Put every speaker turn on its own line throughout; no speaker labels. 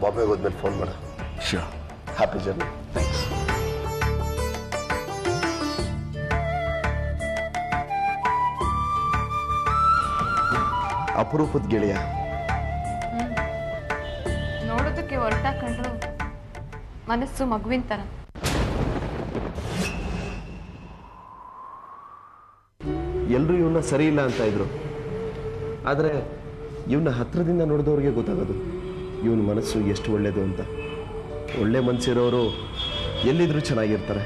ಬಾಂಬೆಗೆ ಹೋದ್ಮೇಲೆ ಫೋನ್ ಮಾಡ.
Sure.
Happy journey.
Thanks.
ಅಪರೂಪದ ಗೆಳೆಯ.
ನೋಡೋದಕ್ಕೆ ಹೊರಟ ಕಂಡ್ರು ಮನಸ್ಸು ಮಗುವಿನ ತರ.
ಎಲ್ಲರೂ ಇವನ್ನ ಸರಿ ಇಲ್ಲ ಅಂತ ಇದ್ರು, ಆದರೆ ಇವನ್ನ ಹತ್ರದಿಂದ ನೋಡಿದವ್ರಿಗೆ ಗೊತ್ತಾಗೋದು ಇವನ ಮನಸ್ಸು ಎಷ್ಟು ಒಳ್ಳೇದು ಅಂತ. ಒಳ್ಳೆ ಮನಸ್ಸಿರೋರು ಎಲ್ಲಿದ್ರೂ ಚೆನ್ನಾಗಿರ್ತಾರೆ.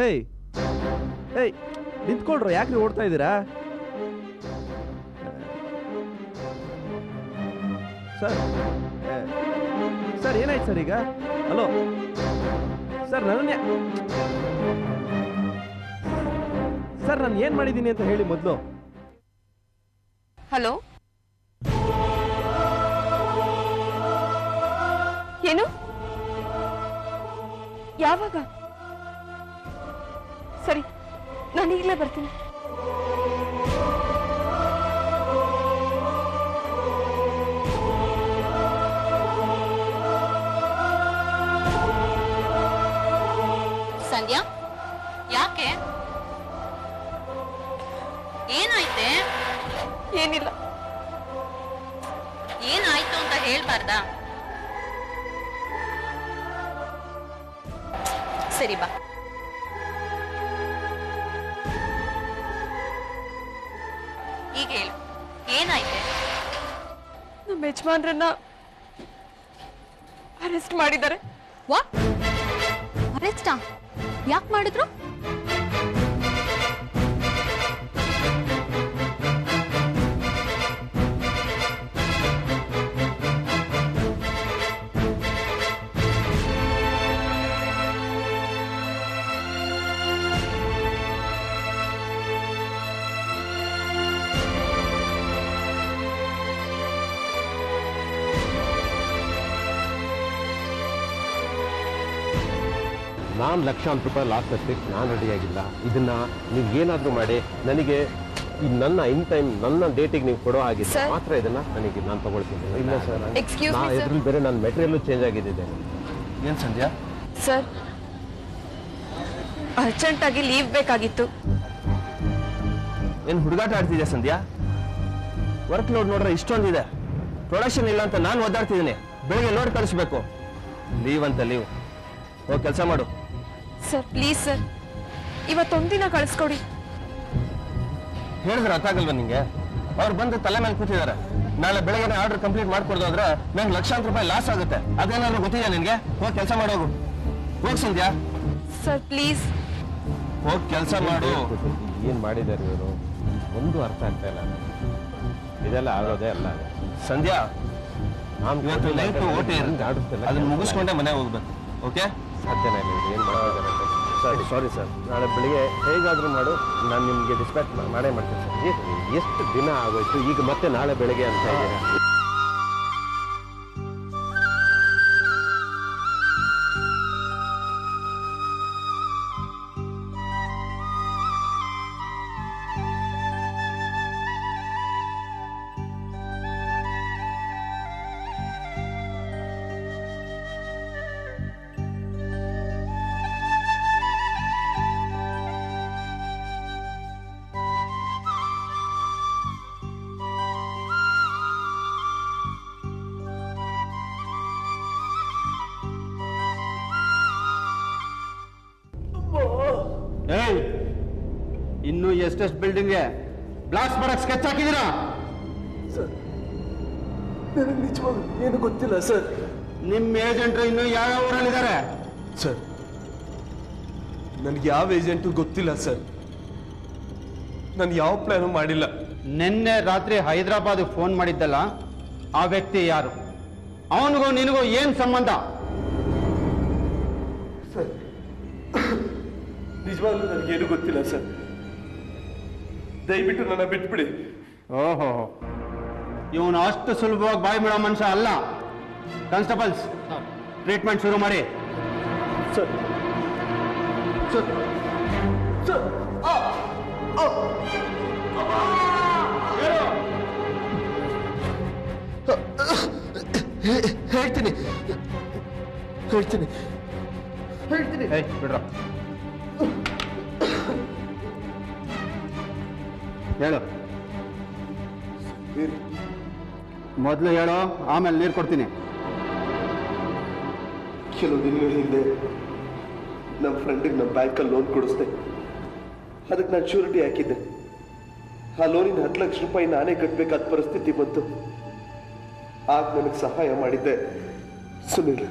ಏಯ್ ಏಯ್ ನಿಂತ್ಕೊಳ್ರು, ಯಾಕ್ರಿ ಓಡ್ತಾ ಇದ್ದೀರಾ? ಸರ್ ಸರ್ ಏನಾಯ್ತು ಸರ್ ಈಗ? ಹಲೋ ಸರ್, ನನ್ನ ಸರ್ ನಾನು ಏನು ಮಾಡಿದ್ದೀನಿ ಅಂತ ಹೇಳಿ ಮೊದಲು.
ಹಲೋ, ಏನು? ಯಾವಾಗ? ಸರಿ, ನಾನು ಈಗಲೇ ಬರ್ತೀನಿ.
ಸಂಧ್ಯಾ, ಯಾಕೆ? ಏನಾಯ್ತೆ?
ಏನಿಲ್ಲ.
ಏನಾಯ್ತು ಅಂತ ಹೇಳ್ಬಾರ್ದಾ? ಸರಿ ಬಾ. ಈಗ ಹೇಳು, ಏನಾಯ್ತೆ?
ನಮ್ಮ ಯಜಮಾನ್ರನ್ನ ಅರೆಸ್ಟ್ ಮಾಡಿದ್ದಾರೆ.
ವಾಟ್? ಅರೆಸ್ಟಾ? ಯಾಕೆ ಮಾಡಿದ್ರು?
ನಾನು ಲಕ್ಷಾಂತರ ರೂಪಾಯಿ ಲಾಸ್ ಕಟ್ಟಲಿಕ್ಕೆ ನಾನು ರೆಡಿಯಾಗಿಲ್ಲ. ಇದನ್ನು ನೀವು ಏನಾದರೂ ಮಾಡಿ ನನಗೆ ನನ್ನ ಇನ್ ಟೈಮ್ ನನ್ನ ಡೇಟಿಗೆ ನೀವು ಕೊಡೋ ಆಗಿದ್ರೆ ಮಾತ್ರ ಇದನ್ನು ನನಗೆ ನಾನು ತಗೊಳ್ತೀನಿ. ಇಲ್ಲ ಸರ್, ಇದ್ರಲ್ಲಿ ಬೇರೆ ನನ್ನ ಮೆಟೀರಿಯಲ್ಲು ಚೇಂಜ್ ಆಗಿದ್ದಿದೆ.
ಏನು ಸಂಧ್ಯಾ?
ಸರ್, ಅರ್ಜೆಂಟಾಗಿ ಲೀವ್ ಬೇಕಾಗಿತ್ತು.
ಏನು ಹುಡುಗಾಟ ಆಡ್ತಿದ್ಯಾ ಸಂಧ್ಯಾ? ವರ್ಕ್ ಲೋಡ್ ನೋಡ್ರೆ ಇಷ್ಟೊಂದಿದೆ, ಪ್ರೊಡಕ್ಷನ್ ಇಲ್ಲ ಅಂತ ನಾನು ಒದ್ದಾಡ್ತಿದ್ದೀನಿ.
ಬೆಳಿಗ್ಗೆ ಲೋಡ್ ಕಳಿಸ್ಬೇಕು. ಲೀವ್ ಅಂತ ಲೀವ್. ಹೋಗಿ ಕೆಲಸ ಮಾಡು.
ಸರ್ ಪ್ಲೀಸ್ ಸರ್, ಇವತ್ತೊಂದಿನ ಕಳಿಸ್ಕೊಡಿ.
ಹೇಳಿದ್ರೆ ಅರ್ಥ ಆಗಲ್ವಾ ನಿಂಗೆ? ಅವ್ರು ಬಂದು ತಲೆ ಮೇಲೆ ಕೂತಿದ್ದಾರೆ. ನಾಳೆ ಬೆಳಗ್ಗೆ ಆರ್ಡರ್ ಕಂಪ್ಲೀಟ್ ಮಾಡ್ಕೊಡೋದಾದ್ರೆ ನಂಗೆ ಲಕ್ಷಾಂತರ ರೂಪಾಯಿ ಲಾಸ್ ಆಗುತ್ತೆ. ಅದೇನಾದ್ರು ಗೊತ್ತಿದೆಯಾ ನಿನ್ಗೆ? ಹೋಗಿ ಕೆಲಸ ಮಾಡೋಗು. ಹೋಗಿ ಸಂಧ್ಯಾ.
Sir please.
ಹೋಗಿ ಕೆಲಸ ಮಾಡು.
ಏನ್ ಮಾಡಿದ್ದಾರೆ ಇವರು? ಒಂದು ಅರ್ಥ ಆಗ್ತಾ ಇಲ್ಲ. ಇದೆಲ್ಲ ಆಗೋದೇ ಅಲ್ಲ
ಸಂಧ್ಯಾ. ಇವತ್ತು ನೈಟ್ ಓಟಿ ಅದನ್ನ ಮುಗಿಸ್ಕೊಂಡೆ ಮನೆ ಹೋಗ್ಬೇಕು. ಓಕೆ?
ಸಾಧ್ಯನೇ ಇಲ್ಲ. ಏನ್ ಮಾಡ್ತಿದ್ದಾರೆ?
Sorry sir. ನಾಳೆ ಬೆಳಿಗ್ಗೆ ಹೇಗಾದ್ರೂ ಮಾಡು, ನಾನು ನಿಮ್ಗೆ ಡಿಸ್ಪ್ಯಾಚ್ ಮಾಡೇ ಮಾಡ್ತೀನಿ ಸರ್.
ಎಷ್ಟು ದಿನ ಆಗೋಯ್ತು, ಈಗ ಮತ್ತೆ ನಾಳೆ ಬೆಳಗ್ಗೆ ಅಂತ ಇದ್ದೀರಾ?
ಇನ್ನು ಎಷ್ಟೆಷ್ಟು ಬಿಲ್ಡಿಂಗ್ಗೆ ಬ್ಲಾಸ್ಟ್ ಮಾಡಕ್ ಸ್ಕೆಚ್ ಹಾಕಿದ್ದೀರಾ?
ಸರ್ ನನಗೆ ನಿಜವಾಗ್ಲೂ ಏನು ಗೊತ್ತಿಲ್ಲ ಸರ್.
ನಿಮ್ಮ ಏಜೆಂಟ್ರು ಇನ್ನು ಯಾವ್ಯಾವ ಊರಲ್ಲಿದ್ದಾರೆ?
ಸರ್ ನನಗೆ ಯಾವ ಏಜೆಂಟು ಗೊತ್ತಿಲ್ಲ ಸರ್. ನಾನು ಯಾವ ಪ್ಲಾನು ಮಾಡಿಲ್ಲ.
ನಿನ್ನೆ ರಾತ್ರಿ ಹೈದರಾಬಾದ್ ಫೋನ್ ಮಾಡಿದ್ದಲ್ಲ, ಆ ವ್ಯಕ್ತಿ ಯಾರು? ಅವನಿಗೂ ನಿನಗೂ ಏನ್ ಸಂಬಂಧ?
ಸರ್ ನಿಜವಾಗ್ಲೂ ನನಗೇನು ಗೊತ್ತಿಲ್ಲ ಸರ್. ದಯವಿಟ್ಟು ನನ್ನ ಬಿಟ್ಬಿಡಿ.
ಓಹೋ, ಇವನು ಅಷ್ಟು ಸುಲಭವಾಗಿ ಬಾಯಿ ಬಿಡೋ ಮನುಷ್ಯ ಅಲ್ಲ. ಕಾನ್ಸ್ಟೇಬಲ್ಸ್, ಟ್ರೀಟ್ಮೆಂಟ್ ಶುರು ಮಾಡಿ.
ಸರ್ ಸರ್ ಸರ್ ಹೇಳ್ತೀನಿ ಹೇಳ್ತೀನಿ ಹೇಳ್ತೀನಿ.
ಬಿಡ್ರ, ಹೇಳು. ಮೊದಲು ಹೇಳೋ, ಆಮೇಲೆ ನೀರು ಕೊಡ್ತೀನಿ.
ಕೆಲವು ದಿನಗಳ ಹಿಂದೆ ನಮ್ಮ ಫ್ರೆಂಡಿಗೆ ನಮ್ಮ ಬ್ಯಾಂಕಲ್ಲಿ ಲೋನ್ ಕೊಡಿಸ್ದೆ. ಅದಕ್ಕೆ ನಾನು ಶ್ಯೂರಿಟಿ ಹಾಕಿದ್ದೆ. ಆ ಲೋನಿನ 10 ಲಕ್ಷ ರೂಪಾಯಿ ನಾನೇ ಕಟ್ಟಬೇಕಾದ ಪರಿಸ್ಥಿತಿ ಬಂತು. ಆಗ ನನಗೆ ಸಹಾಯ ಮಾಡಿದ್ದೆ ಸುನಿಲ್.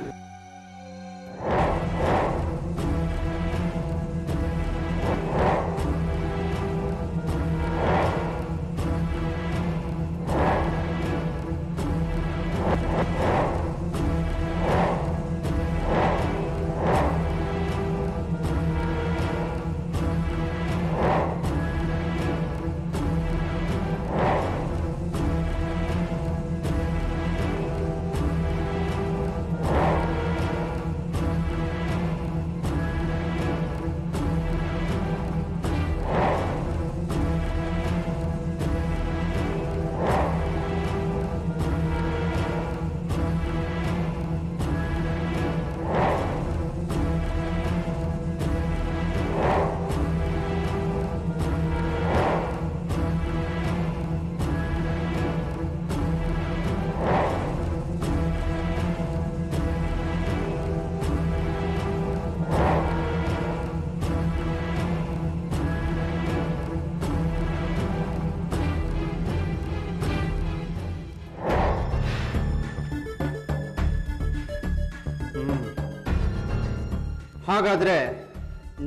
ಹಾಗಾದ್ರೆ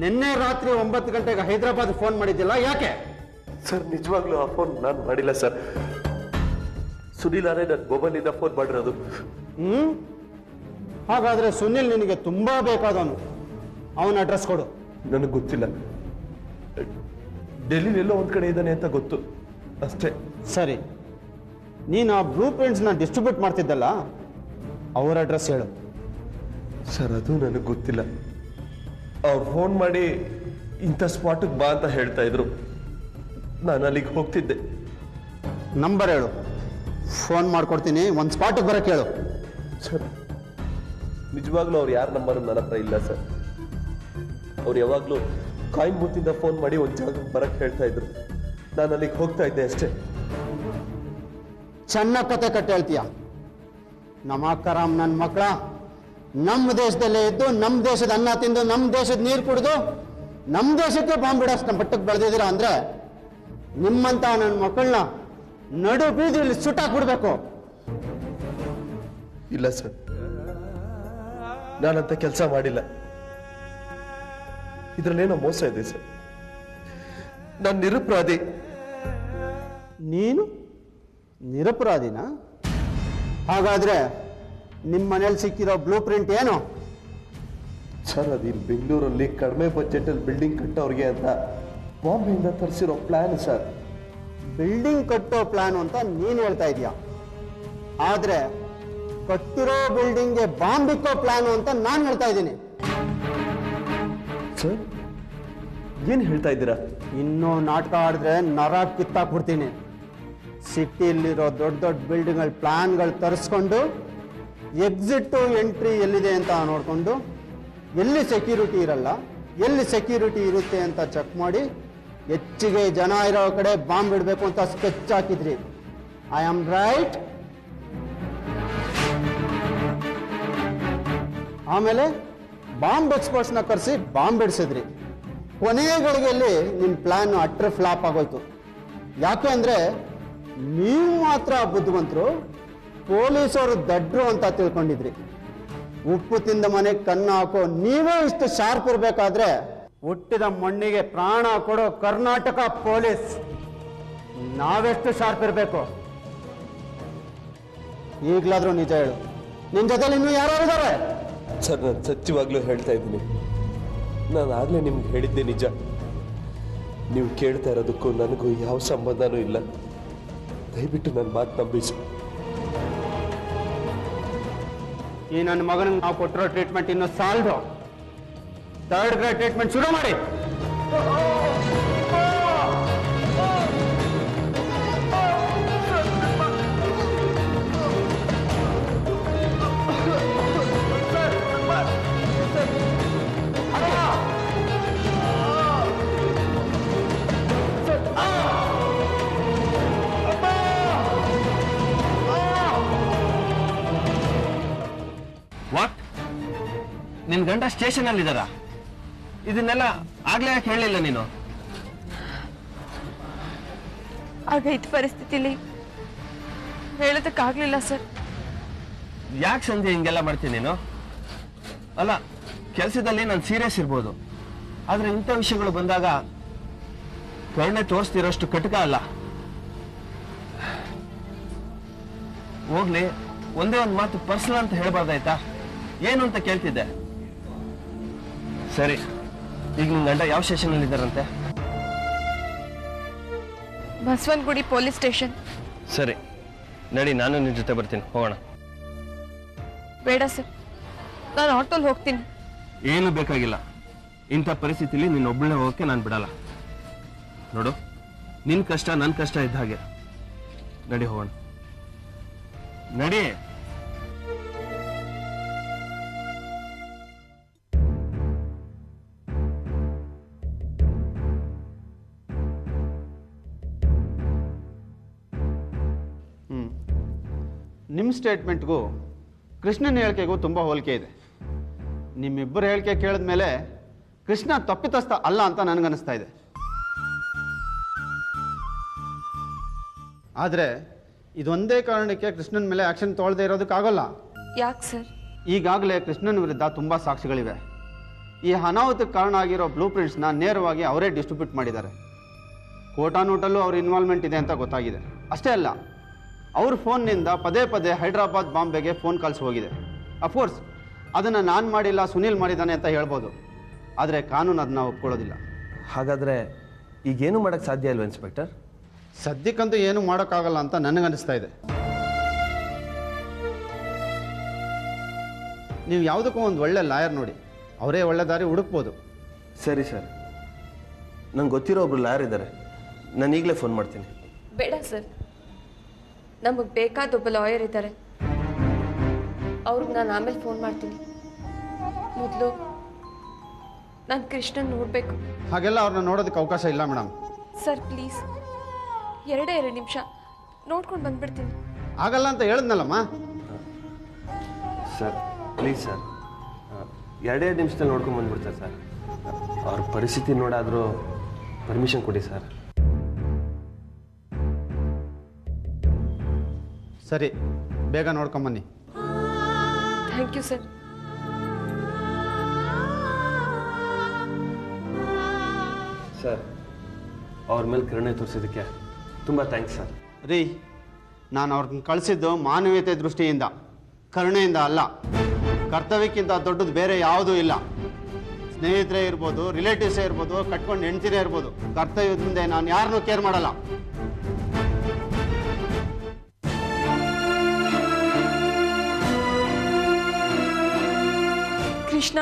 ನಿನ್ನೆ ರಾತ್ರಿ 9 ಗಂಟೆಗೆ ಹೈದರಾಬಾದ್ ಫೋನ್ ಮಾಡಿದ್ದಿಲ್ಲ, ಯಾಕೆ?
ಸರ್ ನಿಜವಾಗ್ಲೂ ಆ ಫೋನ್ ನಾನು ಮಾಡಿಲ್ಲ ಸರ್. ಸುನಿಲ್ ಅವರೇ ನನ್ನ ಮೊಬೈಲಿಂದ ಫೋನ್ ಮಾಡಿರೋದು.
ಹಾಗಾದ್ರೆ ಸುನಿಲ್ ನಿನಗೆ ತುಂಬಾ ಬೇಕಾದವನು. ಅವನ ಅಡ್ರೆಸ್ ಕೊಡು.
ನನಗೆ ಗೊತ್ತಿಲ್ಲ. ಡೆಲ್ಲಿಲೆಲ್ಲೋ ಒಂದ್ ಕಡೆ ಇದ್ದಾನೆ ಅಂತ ಗೊತ್ತು ಅಷ್ಟೇ.
ಸರಿ, ನೀನು ಆ ಬ್ಲೂ ಪ್ರಿಂಟ್ಸ್ನ ಡಿಸ್ಟ್ರಿಬ್ಯೂಟ್ ಮಾಡ್ತಿದ್ದಲ್ಲ, ಅವರ ಅಡ್ರೆಸ್ ಹೇಳು.
ಸರ್ ಅದು ನನಗೆ ಗೊತ್ತಿಲ್ಲ. ಅವ್ರು ಫೋನ್ ಮಾಡಿ ಇಂಥ ಸ್ಪಾಟಿಗೆ ಬಾ ಅಂತ ಹೇಳ್ತಾ ಇದ್ರು. ನಾನು ಅಲ್ಲಿಗೆ ಹೋಗ್ತಿದ್ದೆ.
ನಂಬರ್ ಹೇಳು, ಫೋನ್ ಮಾಡ್ಕೊಡ್ತೀನಿ. ಒಂದು ಸ್ಪಾಟಿಗೆ ಬರಕ್ಕೆ ಹೇಳು.
ಸರ್ ನಿಜವಾಗ್ಲೂ ಅವ್ರು ಯಾರ ನಂಬರ್ ನನ್ನ ಹತ್ರ ಇಲ್ಲ ಸರ್. ಅವ್ರು ಯಾವಾಗಲೂ ಕಾಯಿನ್ ಬೂತಿಂದ ಫೋನ್ ಮಾಡಿ ಒಂದು ಜಾಗಕ್ಕೆ ಬರಕ್ಕೆ ಹೇಳ್ತಾ ಇದ್ರು. ನಾನು ಅಲ್ಲಿಗೆ ಹೋಗ್ತಾ ಇದ್ದೆ ಅಷ್ಟೇ.
ಚೆನ್ನಾಗಿ ಕತೆ ಕಟ್ಟಿ ಹೇಳ್ತೀಯ.
ನಮ್ಮ ಅಕ್ಕರಾಮ್ ನನ್ನ ಮಕ್ಕಳ ನಮ್ಮ ದೇಶದಲ್ಲೇ ಇದ್ದು ನಮ್ಮ ದೇಶದ ಅನ್ನ ತಿಂದು ನಮ್ಮ ದೇಶದ ನೀರು ಕುಡಿದು ನಮ್ಮ ದೇಶಕ್ಕೆ ಬಾಂಬ್ ಬಿಡೋಷ್ಟು ಮಟ್ಟಕ್ಕೆ ಬೆಳೆದಿದ್ದೀರಾ ಅಂದ್ರೆ ನಿಮ್ಮಂತ ನನ್ನ ಮಕ್ಕಳನ್ನ ನಡು ಬೀದಿಯಲ್ಲಿ ಸುಟ್ಟಾಕ್ಬಿಡ್ಬೇಕು.
ಇಲ್ಲ ಸರ್, ನಾನಂತ ಕೆಲಸ ಮಾಡಿಲ್ಲ. ಇದ್ರಲ್ಲೇನೋ ಮೋಸ ಇದೆ ಸರ್. ನಾನು ನಿರಪರಾಧಿ.
ನೀನು ನಿರಪರಾಧಿನ? ಹಾಗಾದ್ರೆ ನಿಮ್ಮ ಮನೇಲಿ ಸಿಕ್ಕಿರೋ ಬ್ಲೂ ಪ್ರಿಂಟ್ ಏನು?
ಸರ್, ಅದು ಇಲ್ಲಿ ಬೆಂಗಳೂರಲ್ಲಿ ಕಡಿಮೆ ಬಜೆಟಲ್ಲಿ ಬಿಲ್ಡಿಂಗ್ ಕಟ್ಟೋರಿಗೆ ಅಂತ ಬಾಂಬೆಯಿಂದ ತರಿಸಿರೋ ಪ್ಲಾನ್ ಸರ್.
ಬಿಲ್ಡಿಂಗ್ ಕಟ್ಟೋ ಪ್ಲಾನ್ ಅಂತ ನೀನು ಹೇಳ್ತಾ ಇದೀಯ, ಆದ್ರೆ ಕಟ್ಟಿರೋ ಬಿಲ್ಡಿಂಗ್ಗೆ ಬಾಂಬ್ ಇಕ್ಕೋ ಪ್ಲಾನ್ ಅಂತ ನಾನು ಹೇಳ್ತಾ ಇದ್ದೀನಿ.
ಸರ್, ಏನ್ ಹೇಳ್ತಾ ಇದ್ದೀರಾ?
ಇನ್ನೂ ನಾಟಕ ಆಡಿದ್ರೆ ನರ ಕಿತ್ತಾಕ್ಬಿಡ್ತೀನಿ. ಸಿಟಿಯಲ್ಲಿರೋ ದೊಡ್ಡ ದೊಡ್ಡ ಬಿಲ್ಡಿಂಗ್ಗಳ ಪ್ಲಾನ್ಗಳು ತರಿಸ್ಕೊಂಡು ಎಕ್ಸಿಟ್ ಎಂಟ್ರಿ ಎಲ್ಲಿದೆ ಅಂತ ನೋಡಿಕೊಂಡು ಎಲ್ಲಿ ಸೆಕ್ಯೂರಿಟಿ ಇರಲ್ಲ, ಎಲ್ಲಿ ಸೆಕ್ಯೂರಿಟಿ ಇರುತ್ತೆ ಅಂತ ಚೆಕ್ ಮಾಡಿ ಹೆಚ್ಚಿಗೆ ಜನ ಇರೋ ಕಡೆ ಬಾಂಬ್ ಇಡಬೇಕು ಅಂತ ಸ್ಕೆಚ್ ಹಾಕಿದ್ರಿ. I am right? ಆಮೇಲೆ ಬಾಂಬ್ ಎಕ್ಸ್ಪರ್ಟ್ಸ್ನ ಕರೆಸಿ ಬಾಂಬ್ ಇಡಿಸಿದ್ರಿ. ಕೊನೆಯ ಗಳಿಗೆಯಲ್ಲಿ ನಿಮ್ಮ ಪ್ಲಾನ್ ಅಟ್ರ್ ಫ್ಲಾಪ್ ಆಗೋಯ್ತು. ಯಾಕೆ ಅಂದ್ರೆ ನೀವು ಮಾತ್ರ ಬುದ್ಧಿವಂತರು, ಪೊಲೀಸರು ದಡ್ರು ಅಂತ ತಿಳ್ಕೊಂಡಿದ್ರಿ. ಉಪ್ಪು ತಿಂದ ಮನೆಗೆ ಕಣ್ಣು ಹಾಕೋ ನೀವೇ ಇಷ್ಟು ಶಾರ್ಪ್ ಇರಬೇಕಾದ್ರೆ ಹುಟ್ಟಿದ ಮಣ್ಣಿಗೆ ಪ್ರಾಣ ಕೊಡೋ ಕರ್ನಾಟಕ ಪೊಲೀಸ್ ನಾವೆಷ್ಟು ಶಾರ್ಪ್ ಇರಬೇಕು? ಈಗಲಾದ್ರೂ ನಿಜ ಹೇಳು, ನಿನ್ ಜೊತೆಲಿ ಇನ್ನೂ ಯಾರು ಇದ್ದಾರೆ?
ಸರ್, ನಾನು ಸತ್ಯವಾಗ್ಲೂ ಹೇಳ್ತಾ ಇದ್ದೀನಿ. ನಾನು ಆಗ್ಲೇ ನಿಮ್ಗೆ ಹೇಳಿದ್ದೆ ನಿಜ. ನೀವು ಕೇಳ್ತಾ ಇರೋದಕ್ಕೂ ನನಗೂ ಯಾವ ಸಂಬಂಧನೂ ಇಲ್ಲ. ದಯವಿಟ್ಟು ನನ್ನ ಮಾತು ನಂಬಿಸಿ.
ಈ ನನ್ನ ಮಗನಿಗೆ ನಾವು ಕೊಟ್ಟಿರೋ ಟ್ರೀಟ್ಮೆಂಟ್ ಇನ್ನು ಸಾಲದು. 3rd ಗ್ರೇಡ್ ಟ್ರೀಟ್ಮೆಂಟ್ ಶುರು ಮಾಡಿ.
ವಾಟ್? ನಿನ್ ಗಂಡ ಸ್ಟೇಷನ್ ಅಲ್ಲಿ ಇದ್ದಾರಾ? ಇದನ್ನೆಲ್ಲ ಆಗ್ಲೇ ಯಾಕೆ ಹೇಳಲಿಲ್ಲ ನೀನು?
ಆಗ ಇದ್ದ ಪರಿಸ್ಥಿತಿಲಿ ಹೇಳೋದಕ್ಕಾಗ್ಲಿಲ್ಲ ಸರ್.
ಯಾಕೆ ಸಂಜೆ ಹಿಂಗೆಲ್ಲ ಮಾಡ್ತೀನಿ ನೀನು? ಅಲ್ಲ, ಕೆಲಸದಲ್ಲಿ ನಾನು ಸೀರಿಯಸ್ ಇರ್ಬೋದು, ಆದ್ರೆ ಇಂಥ ವಿಷಯಗಳು ಬಂದಾಗ ಕರುಣೆ ತೋರಿಸ್ತಿರೋಷ್ಟು ಕಟಕ ಅಲ್ಲ. ಹೋಗ್ಲಿ, ಒಂದೇ ಒಂದು ಮಾತು ಪರ್ಸನಲ್ ಅಂತ ಹೇಳ್ಬಾರ್ದಾಯ್ತಾ? ಏನು ಅಂತ ಕೇಳ್ತಿದ್ದೆ. ಸರಿ, ಈಗ ನಿನ್ ಗಂಡ ಯಾವ ಸ್ಟೇಷನ್ ಅಲ್ಲಿ ಇದ್ದಾರಂತೆ?
Basavanagudi police station.
ಸರಿ, ನಡಿ, ನಾನು ನಿನ್ ಜೊತೆ ಬರ್ತೀನಿ, ಹೋಗೋಣ.
ಬೇಡ ಸರ್, ನಾನು ಆಟೋಲ್ ಹೋಗ್ತೀನಿ.
ಏನು ಬೇಕಾಗಿಲ್ಲ. ಇಂಥ ಪರಿಸ್ಥಿತಿಲಿ ನಿನ್ನೊಬ್ಬಳೇ ಹೋಗೋಕೆ ನಾನು ಬಿಡಲ್ಲ. ನೋಡು, ನಿನ್ ಕಷ್ಟ ನನ್ನ ಕಷ್ಟ ಇದ್ದ ಹಾಗೆ. ನಡಿ, ಹೋಗೋಣ. ನಡಿ.
ನಿಮ್ಮ ಸ್ಟೇಟ್ಮೆಂಟ್ಗೂ ಕೃಷ್ಣನ ಹೇಳಿಕೆಗೂ ತುಂಬ ಹೋಲಿಕೆ ಇದೆ. ನಿಮ್ಮಿಬ್ಬರ ಹೇಳಿಕೆ ಕೇಳಿದ ಮೇಲೆ ಕೃಷ್ಣ ತಪ್ಪಿತಸ್ಥ ಅಲ್ಲ ಅಂತ ನನಗನ್ನಿಸ್ತಾ ಇದೆ. ಆದರೆ ಇದೊಂದೇ ಕಾರಣಕ್ಕೆ ಕೃಷ್ಣನ ಮೇಲೆ ಆಕ್ಷನ್ ತೊಗೊಳ್ಳದೆ ಇರೋದಕ್ಕಾಗಲ್ಲ.
ಯಾಕೆ ಸರ್?
ಈಗಾಗಲೇ ಕೃಷ್ಣನ ವಿರುದ್ಧ ತುಂಬ ಸಾಕ್ಷಿಗಳಿವೆ. ಈ ಅನಾಹುತಕ್ಕೆ ಕಾರಣ ಆಗಿರೋ ಬ್ಲೂ ಪ್ರಿಂಟ್ಸ್ನ ನೇರವಾಗಿ ಅವರೇ ಡಿಸ್ಟ್ರಿಬ್ಯೂಟ್ ಮಾಡಿದ್ದಾರೆ. ಕೋಟಾನೂಟಲ್ಲೂ ಅವ್ರ ಇನ್ವಾಲ್ವ್ಮೆಂಟ್ ಇದೆ ಅಂತ ಗೊತ್ತಾಗಿದೆ. ಅಷ್ಟೇ ಅಲ್ಲ, ಅವ್ರ ಫೋನ್ನಿಂದ ಪದೇ ಪದೇ ಹೈದ್ರಾಬಾದ್ ಬಾಂಬೆಗೆ ಫೋನ್ ಕಾಲ್ಸ್ ಹೋಗಿದೆ. ಅಫ್ಕೋರ್ಸ್ ಅದನ್ನು ನಾನು ಮಾಡಿಲ್ಲ, ಸುನೀಲ್ ಮಾಡಿದ್ದಾನೆ ಅಂತ ಹೇಳ್ಬೋದು. ಆದರೆ ಕಾನೂನು ಅದನ್ನ ಒಪ್ಕೊಳ್ಳೋದಿಲ್ಲ.
ಹಾಗಾದ್ರೆ ಈಗೇನು ಮಾಡಕ್ಕೆ ಸಾಧ್ಯ ಇಲ್ವ ಇನ್ಸ್ಪೆಕ್ಟರ್?
ಸದ್ಯಕ್ಕಂತೂ ಏನು ಮಾಡೋಕ್ಕಾಗಲ್ಲ ಅಂತ ನನಗನ್ನಿಸ್ತಾ ಇದೆ. ನೀವು ಯಾವುದಕ್ಕೂ ಒಂದು ಒಳ್ಳೆ ಲಾಯರ್ ನೋಡಿ, ಅವರೇ ಒಳ್ಳೆ ದಾರಿ ಹುಡುಕ್ಬೋದು.
ಸರಿ ಸರ್, ನಂಗೆ ಗೊತ್ತಿರೋ ಒಬ್ರು ಲಾಯರ್ ಇದ್ದಾರೆ, ನಾನು ಈಗಲೇ ಫೋನ್ ಮಾಡ್ತೀನಿ.
ಬೇಡ ಸರ್, ನಮಗೆ ಬೇಕಾದ ಒಬ್ಬ ಲಾಯರ್ ಇದ್ದಾರೆ, ಅವ್ರಿಗೆ ನಾನು ಆಮೇಲೆ ಫೋನ್ ಮಾಡ್ತೀನಿ. ಮೊದಲು ನಾನು ಕೃಷ್ಣನ್ ನೋಡಬೇಕು.
ಹಾಗೆಲ್ಲ ಅವ್ರನ್ನ ನೋಡೋದಕ್ಕೆ ಅವಕಾಶ ಇಲ್ಲ ಮೇಡಮ್.
ಸರ್ ಪ್ಲೀಸ್, 2 ನಿಮಿಷ ನೋಡ್ಕೊಂಡು ಬಂದ್ಬಿಡ್ತೀನಿ.
ಆಗಲ್ಲ ಅಂತ ಹೇಳಿದ್ನಲ್ಲಮ್ಮ.
ಸರ್ ಪ್ಲೀಸ್ ಸರ್, ಎರಡೆರಡು ನಿಮಿಷದಲ್ಲಿ ನೋಡ್ಕೊಂಡು ಬಂದ್ಬಿಡ್ತಾರೆ ಸರ್. ಅವ್ರ ಪರಿಸ್ಥಿತಿ ನೋಡಾದರೂ ಪರ್ಮಿಷನ್ ಕೊಡಿ ಸರ್.
ಸರಿ, ಬೇಗ ನೋಡ್ಕೊಂಬನ್ನಿ.
Thank you sir.
ಸರ್, ಅವ್ರ ಮೇಲೆ ಕರುಣೆ ತೋರಿಸೋದಕ್ಕೆ ತುಂಬ ಥ್ಯಾಂಕ್ಸ್ ಸರ್.
ರೀ, ನಾನು ಅವ್ರನ್ನ ಕಳಿಸಿದ್ದು ಮಾನವೀಯತೆ ದೃಷ್ಟಿಯಿಂದ, ಕರುಣೆಯಿಂದ ಅಲ್ಲ. ಕರ್ತವ್ಯಕ್ಕಿಂತ ದೊಡ್ಡದು ಬೇರೆ ಯಾವುದೂ ಇಲ್ಲ. ಸ್ನೇಹಿತರೇ ಇರ್ಬೋದು, ರಿಲೇಟಿವ್ಸೇ ಇರ್ಬೋದು, ಕಟ್ಕೊಂಡು ಹೆಂಡ್ತಿರೇ ಇರ್ಬೋದು, ಕರ್ತವ್ಯದ ಮುಂದೆ ನಾನು ಯಾರನ್ನೂ ಕೇರ್ ಮಾಡಲ್ಲ.
ಕೃಷ್ಣ,